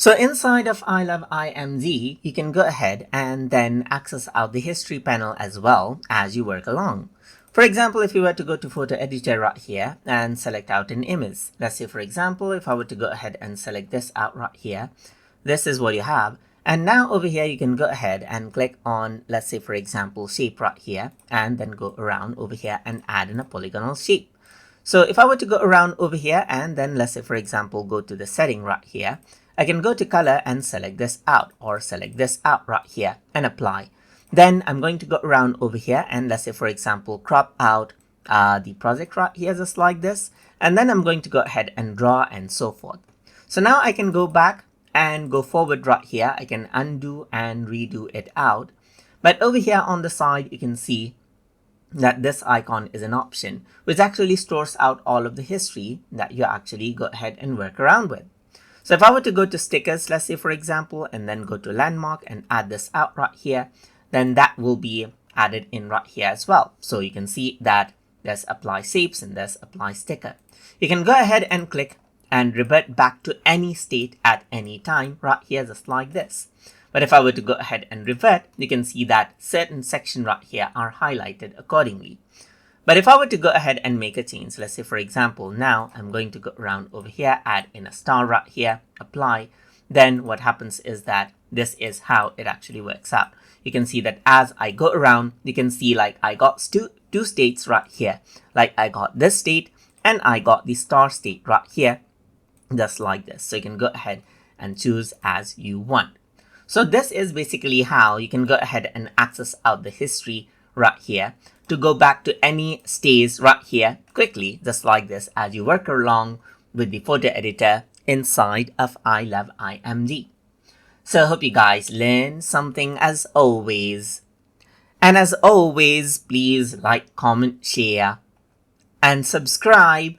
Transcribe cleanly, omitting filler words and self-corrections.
So inside of ILoveIMG, you can go ahead and then access out the history panel as well as you work along. For example, if you were to go to Photo Editor right here and select out an image, let's say for example, if I were to go ahead and select this out right here, this is what you have. And now over here, you can go ahead and click on, let's say for example, shape right here, and then go around over here and add in a polygonal shape. So if I were to go around over here and then let's say for example, go to the setting right here, I can go to color and select this out or select this out right here and apply. Then I'm going to go around over here and let's say for example, crop out the project right here just like this. And then I'm going to go ahead and draw and so forth. So now I can go back and go forward right here. I can undo and redo it out. But over here on the side, you can see that this icon is an option, which actually stores out all of the history that you actually go ahead and work around with. So if I were to go to stickers, let's say for example, and then go to landmark and add this out right here, then that will be added in right here as well. So you can see that there's apply shapes and there's apply sticker. You can go ahead and click and revert back to any state at any time right here, just like this. But if I were to go ahead and revert, you can see that certain sections right here are highlighted accordingly. But if I were to go ahead and make a change, let's say for example, now I'm going to go around over here, add in a star right here, apply, then what happens is that this is how it actually works out. You can see that as I go around, you can see like I got two states right here. Like I got this state and I got the star state right here, just like this. So you can go ahead and choose as you want. So this is basically how you can go ahead and access out the history right here to go back to any stage right here quickly, just like this, as you work along with the photo editor inside of ILoveIMG. So I hope you guys learned something as always. And as always, please like, comment, share, and subscribe